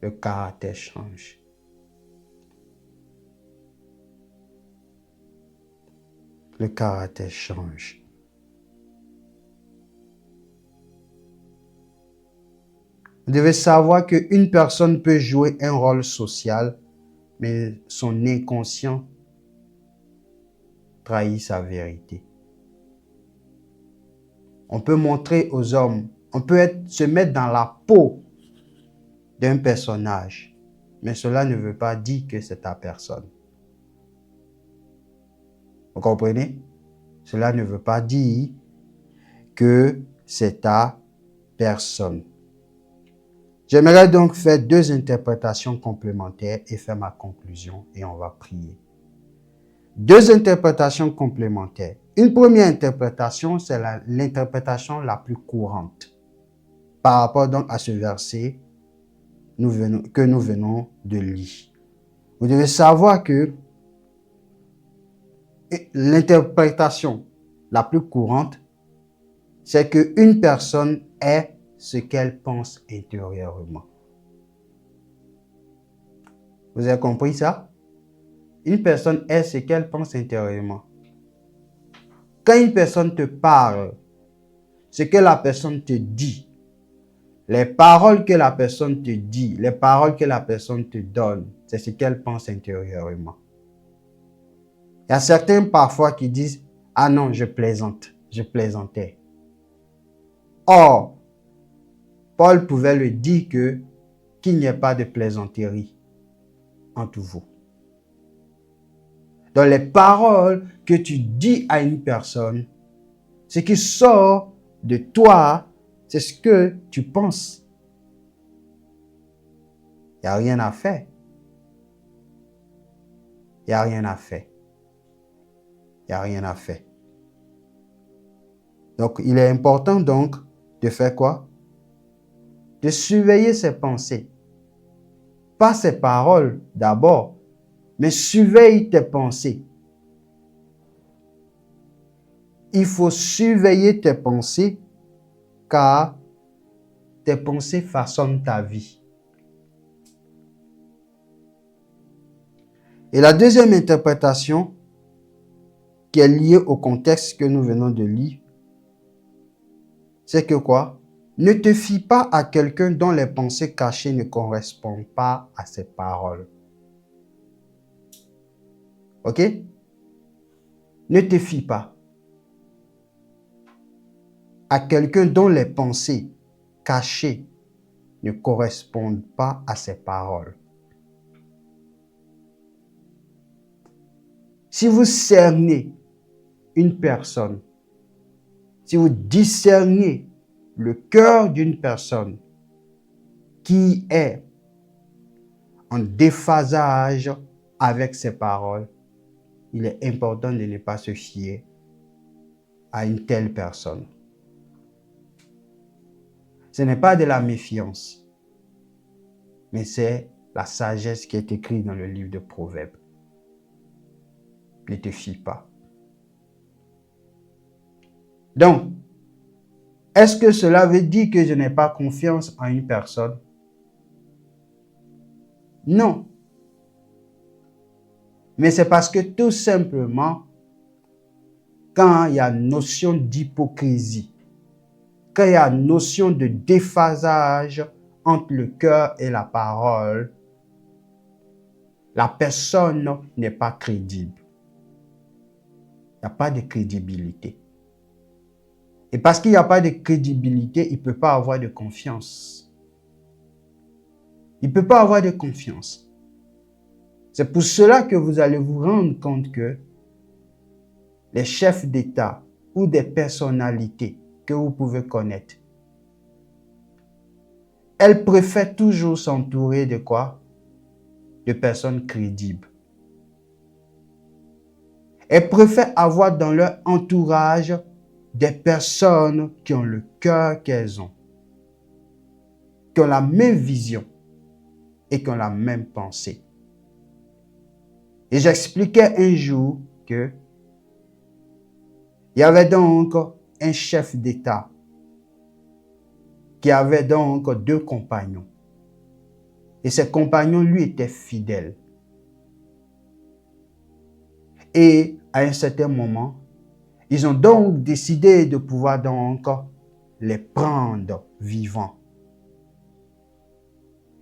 le caractère change. Le caractère change. Vous devez savoir qu'une personne peut jouer un rôle social, mais son inconscient trahit sa vérité. On peut montrer aux hommes, on peut se mettre dans la peau d'un personnage, mais cela ne veut pas dire que c'est ta personne. Vous comprenez? Cela ne veut pas dire que c'est ta personne. J'aimerais donc faire deux interprétations complémentaires et faire ma conclusion et on va prier. Deux interprétations complémentaires. Une première interprétation, c'est l'interprétation la plus courante par rapport donc à ce verset que nous venons de lire. Vous devez savoir que l'interprétation la plus courante, c'est qu'une personne est ce qu'elle pense intérieurement. Vous avez compris ça? Une personne est ce qu'elle pense intérieurement. Quand une personne te parle, ce que la personne te dit, les paroles que la personne te dit, les paroles que la personne te donne, c'est ce qu'elle pense intérieurement. Il y a certains parfois qui disent « Ah non, je plaisante, je plaisantais ». Or, Paul pouvait le dire qu'il n'y ait pas de plaisanterie entre vous. Dans les paroles que tu dis à une personne, ce qui sort de toi, c'est ce que tu penses. Il n'y a rien à faire. Il n'y a rien à faire. Il n'y a rien à faire. Donc, il est important donc de faire quoi? De surveiller ses pensées. Pas ses paroles d'abord, mais surveille tes pensées. Il faut surveiller tes pensées car tes pensées façonnent ta vie. Et la deuxième interprétation qui est liée au contexte que nous venons de lire, c'est que quoi? Ne te fie pas à quelqu'un dont les pensées cachées ne correspondent pas à ses paroles. Ok? Ne te fie pas à quelqu'un dont les pensées cachées ne correspondent pas à ses paroles. Si vous cernez une personne, si vous discernez le cœur d'une personne qui est en déphasage avec ses paroles, il est important de ne pas se fier à une telle personne. Ce n'est pas de la méfiance, mais c'est la sagesse qui est écrite dans le livre de Proverbes. Ne te fie pas. Donc, est-ce que cela veut dire que je n'ai pas confiance en une personne? Non. Mais c'est parce que tout simplement, quand il y a notion d'hypocrisie, quand il y a notion de déphasage entre le cœur et la parole, la personne n'est pas crédible. Il n'y a pas de crédibilité. Et parce qu'il n'y a pas de crédibilité, il ne peut pas avoir de confiance. Il ne peut pas avoir de confiance. C'est pour cela que vous allez vous rendre compte que les chefs d'État ou des personnalités que vous pouvez connaître, elles préfèrent toujours s'entourer de quoi? De personnes crédibles. Elles préfèrent avoir dans leur entourage des personnes qui ont le cœur qu'elles ont, qui ont la même vision et qui ont la même pensée. Et j'expliquais un jour que il y avait donc un chef d'État qui avait donc 2 compagnons. Et ces compagnons lui étaient fidèles. Et à un certain moment, ils ont donc décidé de pouvoir donc les prendre vivants.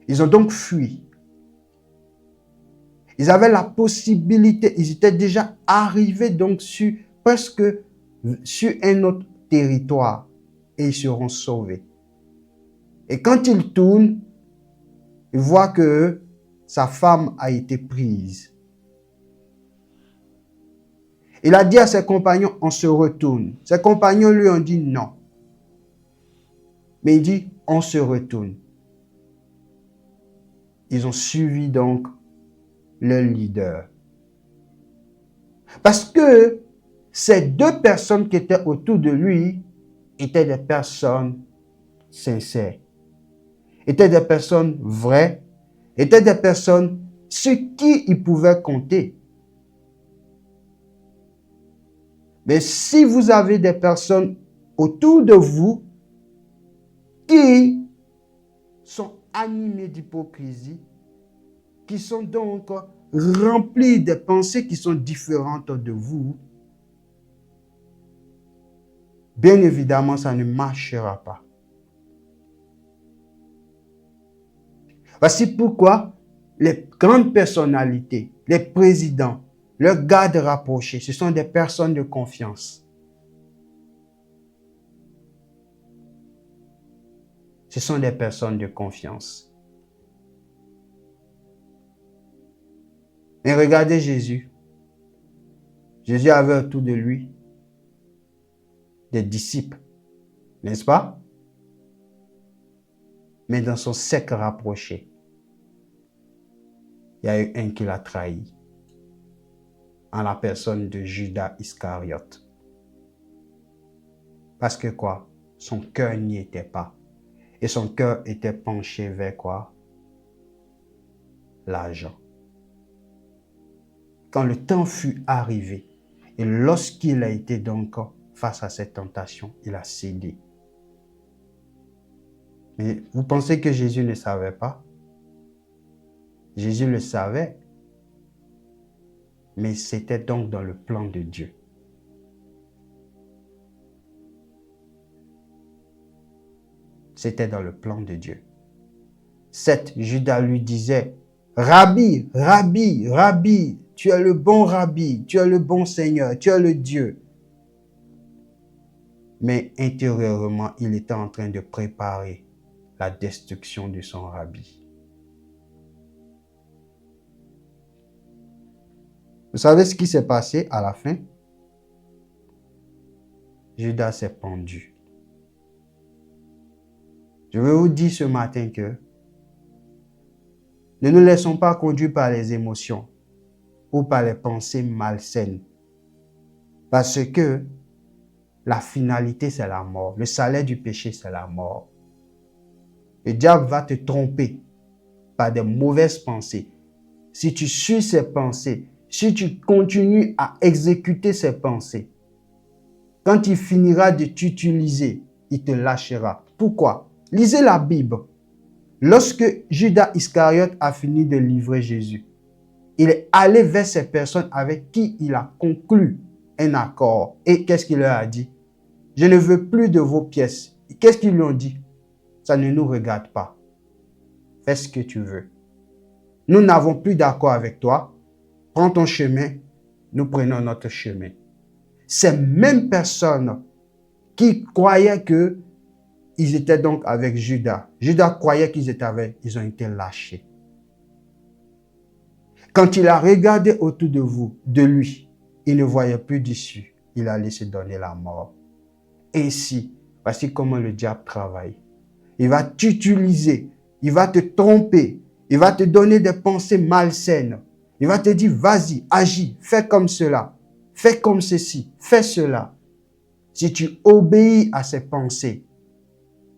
Ils ont donc fui. Ils avaient la possibilité, ils étaient déjà arrivés donc presque sur un autre territoire et ils seront sauvés. Et quand ils tournent, ils voient que sa femme a été prise. Il a dit à ses compagnons, on se retourne. Ses compagnons lui ont dit non. Mais il dit, on se retourne. Ils ont suivi donc leur leader. Parce que ces 2 personnes qui étaient autour de lui étaient des personnes sincères, étaient des personnes vraies, étaient des personnes sur qui il pouvait compter. Mais si vous avez des personnes autour de vous qui sont animées d'hypocrisie, qui sont donc remplies de pensées qui sont différentes de vous, bien évidemment, ça ne marchera pas. Voici pourquoi les grandes personnalités, les présidents, leurs gardes rapprochés, ce sont des personnes de confiance. Ce sont des personnes de confiance. Mais regardez Jésus. Jésus avait autour de lui des disciples, n'est-ce pas? Mais dans son cercle rapproché, il y a eu un qui l'a trahi, en la personne de Judas Iscariote. Parce que quoi? Son cœur n'y était pas. Et son cœur était penché vers quoi? L'argent. Quand le temps fut arrivé, et lorsqu'il a été donc face à cette tentation, il a cédé. Mais vous pensez que Jésus ne savait pas? Jésus le savait. Mais c'était donc dans le plan de Dieu. C'était dans le plan de Dieu. 7, Judas lui disait, « Rabbi, Rabbi, Rabbi, tu es le bon Rabbi, tu es le bon Seigneur, tu es le Dieu. » Mais intérieurement, il était en train de préparer la destruction de son rabbi. Vous savez ce qui s'est passé à la fin? Judas s'est pendu. Je veux vous dire ce matin que ne nous laissons pas conduire par les émotions ou par les pensées malsaines. Parce que la finalité, c'est la mort. Le salaire du péché, c'est la mort. Le diable va te tromper par des mauvaises pensées. Si tu suis ces pensées, si tu continues à exécuter ces pensées, quand il finira de t'utiliser, il te lâchera. Pourquoi? Lisez la Bible. Lorsque Judas Iscariote a fini de livrer Jésus, il est allé vers ces personnes avec qui il a conclu un accord. Et qu'est-ce qu'il leur a dit? Je ne veux plus de vos pièces. Qu'est-ce qu'ils lui ont dit? Ça ne nous regarde pas. Fais ce que tu veux. Nous n'avons plus d'accord avec toi. Prends ton chemin. Nous prenons notre chemin. Ces mêmes personnes qui croyaient qu'ils étaient donc avec Judas. Judas croyait qu'ils étaient avec. Ils ont été lâchés. Quand il a regardé autour de lui, il ne voyait plus d'issue. Il allait se donner la mort. Ainsi, voici comment le diable travaille. Il va t'utiliser, il va te tromper, il va te donner des pensées malsaines. Il va te dire, vas-y, agis, fais comme cela, fais comme ceci, fais cela. Si tu obéis à ses pensées,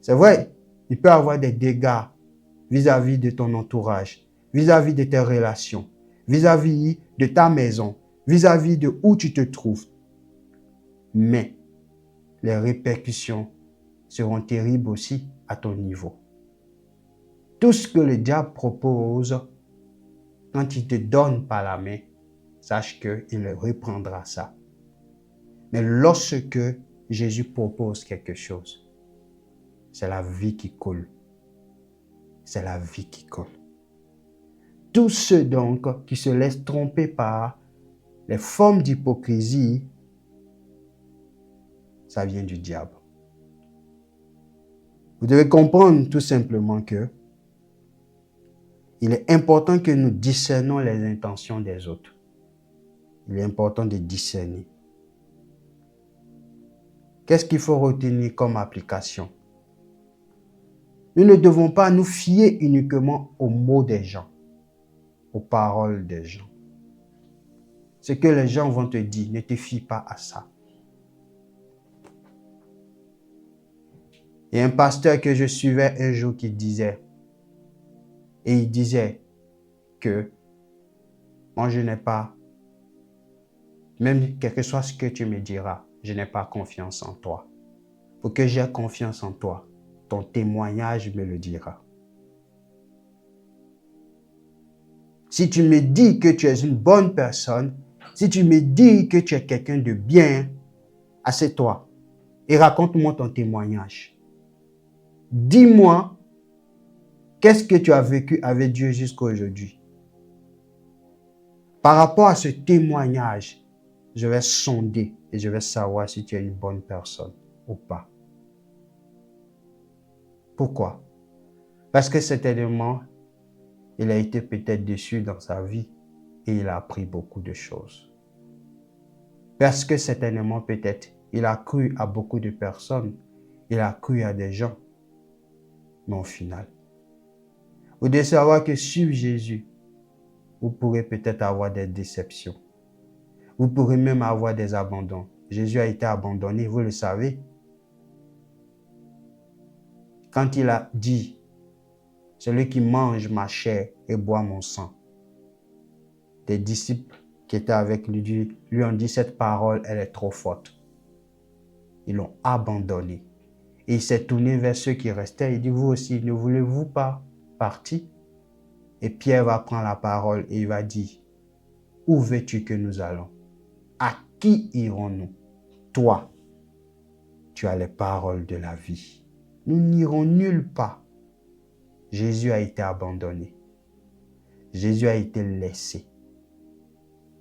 c'est vrai, il peut avoir des dégâts vis-à-vis de ton entourage, vis-à-vis de tes relations, vis-à-vis de ta maison, vis-à-vis de où tu te trouves. Mais les répercussions seront terribles aussi à ton niveau. Tout ce que le diable propose, quand il te donne par la main, sache qu'il reprendra ça. Mais lorsque Jésus propose quelque chose, c'est la vie qui coule. C'est la vie qui coule. Tous ceux donc qui se laissent tromper par les formes d'hypocrisie, ça vient du diable. Vous devez comprendre tout simplement que il est important que nous discernons les intentions des autres. Il est important de discerner. Qu'est-ce qu'il faut retenir comme application? Nous ne devons pas nous fier uniquement aux mots des gens, aux paroles des gens. Ce que les gens vont te dire, ne te fie pas à ça. Il y a un pasteur que je suivais un jour qui disait, et il disait que moi je n'ai pas, même quel que soit ce que tu me diras, je n'ai pas confiance en toi. Pour que j'aie confiance en toi, ton témoignage me le dira. Si tu me dis que tu es une bonne personne, si tu me dis que tu es quelqu'un de bien, assieds-toi et raconte-moi ton témoignage. Dis-moi, qu'est-ce que tu as vécu avec Dieu jusqu'à aujourd'hui? Par rapport à ce témoignage, je vais sonder et je vais savoir si tu es une bonne personne ou pas. Pourquoi? Parce que certainement, il a été peut-être déçu dans sa vie et il a appris beaucoup de choses. Parce que certainement, peut-être, il a cru à beaucoup de personnes, il a cru à des gens, mais au final, vous devez savoir que suivre Jésus, vous pourrez peut-être avoir des déceptions. Vous pourrez même avoir des abandons. Jésus a été abandonné, vous le savez. Quand il a dit, celui qui mange ma chair et boit mon sang, des disciples qui étaient avec lui ont dit, cette parole, elle est trop forte. Ils l'ont abandonné. Et il s'est tourné vers ceux qui restaient. Il dit, vous aussi, ne voulez-vous pas partir? Et Pierre va prendre la parole et il va dire, où veux-tu que nous allons? À qui irons-nous? Toi, tu as les paroles de la vie. Nous n'irons nulle part. Jésus a été abandonné. Jésus a été laissé.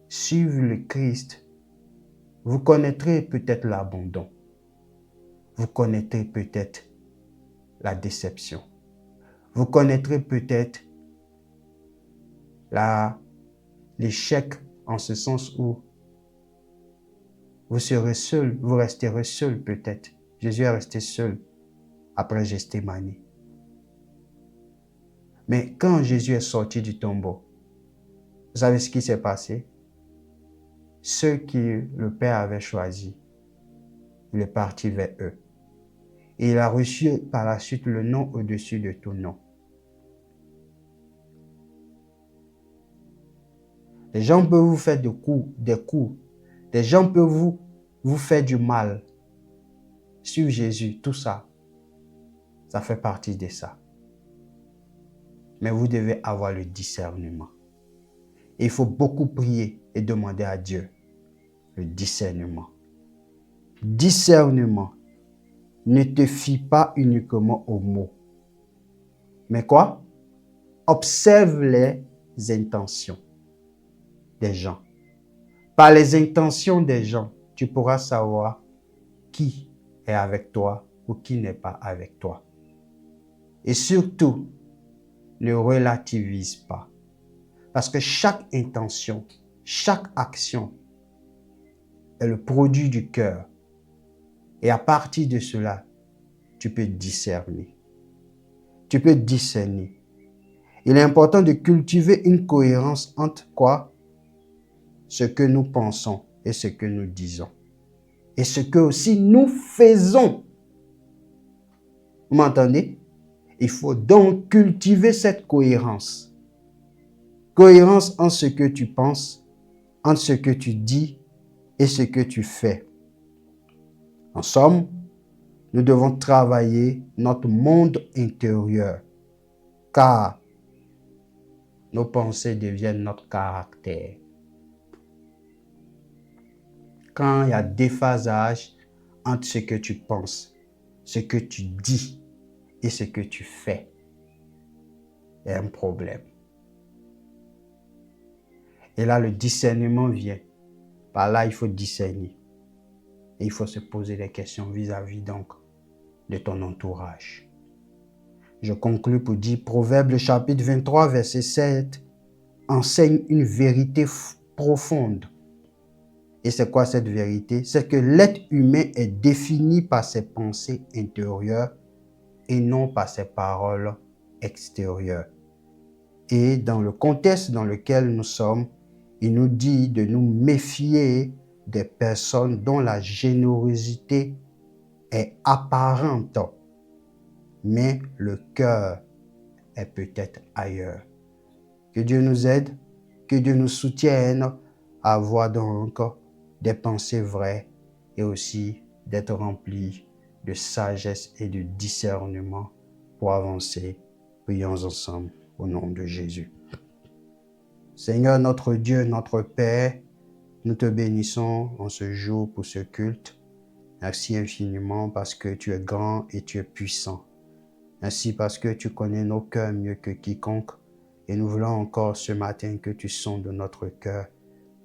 Suivre le Christ, vous connaîtrez peut-être l'abandon. Vous connaîtrez peut-être la déception. Vous connaîtrez peut-être l'échec en ce sens où vous serez seul, vous resterez seul peut-être. Jésus est resté seul après Gethsémani. Mais quand Jésus est sorti du tombeau, vous savez ce qui s'est passé? Ceux que le Père avait choisis, il est parti vers eux. Et il a reçu par la suite le nom au-dessus de tout nom. Les gens peuvent vous faire des coups. Les gens peuvent vous faire du mal. Suivre Jésus, tout ça, ça fait partie de ça. Mais vous devez avoir le discernement. Et il faut beaucoup prier et demander à Dieu le discernement. Discernement. Ne te fie pas uniquement aux mots. Mais quoi? Observe les intentions des gens. Par les intentions des gens, tu pourras savoir qui est avec toi ou qui n'est pas avec toi. Et surtout, ne relativise pas. Parce que chaque intention, chaque action est le produit du cœur. Et à partir de cela, tu peux discerner. Tu peux discerner. Il est important de cultiver une cohérence entre quoi? Ce que nous pensons et ce que nous disons. Et ce que aussi nous faisons. Vous m'entendez? Il faut donc cultiver cette cohérence. Cohérence en ce que tu penses, en ce que tu dis et ce que tu fais. En somme, nous devons travailler notre monde intérieur, car nos pensées deviennent notre caractère. Quand il y a déphasage entre ce que tu penses, ce que tu dis et ce que tu fais, il y a un problème. Et là, le discernement vient. Par là, il faut discerner. Et il faut se poser des questions vis-à-vis donc de ton entourage. Je conclus pour dire, Proverbe chapitre 23, verset 7, enseigne une vérité profonde. Et c'est quoi cette vérité? C'est que l'être humain est défini par ses pensées intérieures et non par ses paroles extérieures. Et dans le contexte dans lequel nous sommes, il nous dit de nous méfier des personnes dont la générosité est apparente, mais le cœur est peut-être ailleurs. Que Dieu nous aide, que Dieu nous soutienne à avoir donc des pensées vraies et aussi d'être remplis de sagesse et de discernement pour avancer. Prions ensemble au nom de Jésus. Seigneur notre Dieu, notre Père, nous te bénissons en ce jour pour ce culte. Merci infiniment parce que tu es grand et tu es puissant. Merci parce que tu connais nos cœurs mieux que quiconque. Et nous voulons encore ce matin que tu sondes notre cœur.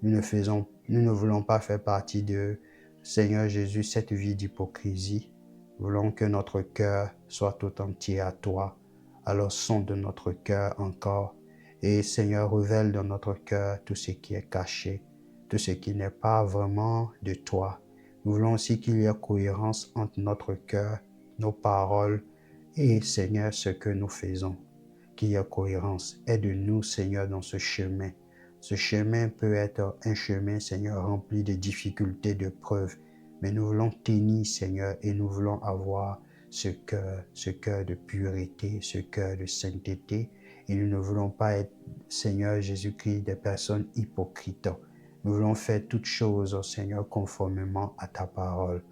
Nous ne voulons pas faire partie de, Seigneur Jésus, cette vie d'hypocrisie. Nous voulons que notre cœur soit tout entier à toi. Alors sonde notre cœur encore. Et Seigneur, révèle dans notre cœur tout ce qui est caché, tout ce qui n'est pas vraiment de toi. Nous voulons aussi qu'il y ait cohérence entre notre cœur, nos paroles et Seigneur, ce que nous faisons. Qu'il y ait cohérence. Aide-nous, Seigneur, dans ce chemin. Ce chemin peut être un chemin, Seigneur, rempli de difficultés, de preuves. Mais nous voulons tenir, Seigneur, et nous voulons avoir ce cœur de pureté, ce cœur de sainteté. Et nous ne voulons pas être, Seigneur Jésus-Christ, des personnes hypocrites. Nous voulons faire toutes choses, Seigneur, conformément à ta parole.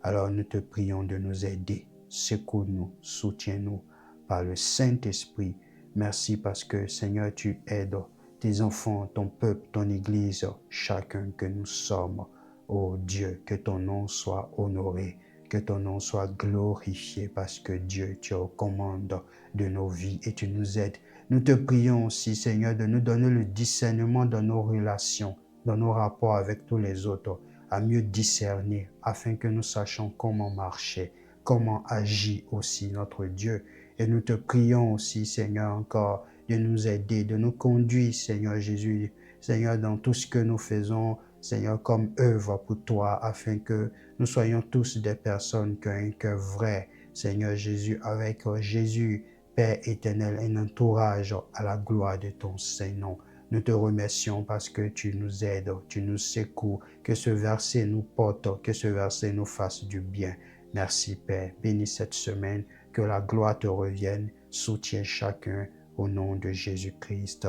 Alors nous te prions de nous aider. Secours-nous, soutiens-nous par le Saint-Esprit. Merci parce que, Seigneur, tu aides tes enfants, ton peuple, ton Église, chacun que nous sommes. Oh Dieu, que ton nom soit honoré, que ton nom soit glorifié parce que Dieu, tu es aux commandes de nos vies et tu nous aides. Nous te prions aussi, Seigneur, de nous donner le discernement dans nos relations, dans nos rapports avec tous les autres, à mieux discerner afin que nous sachions comment marcher, comment agir aussi notre Dieu. Et nous te prions aussi, Seigneur, encore de nous aider, de nous conduire, Seigneur Jésus, Seigneur, dans tout ce que nous faisons, Seigneur, comme œuvre pour toi, afin que nous soyons tous des personnes qui ont un cœur vrai, Seigneur Jésus, avec Jésus, Père éternel, un entourage à la gloire de ton Saint-Nom. Nous te remercions parce que tu nous aides, tu nous secours, que ce verset nous porte, que ce verset nous fasse du bien. Merci Père, bénis cette semaine, que la gloire te revienne, soutiens chacun au nom de Jésus-Christ.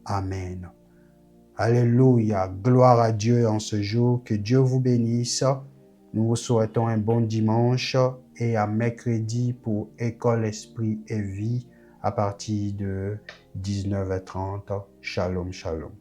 Amen. Alléluia, gloire à Dieu en ce jour, que Dieu vous bénisse. Nous vous souhaitons un bon dimanche et à mercredi pour École Esprit et Vie à partir de 19h30. Shalom, shalom.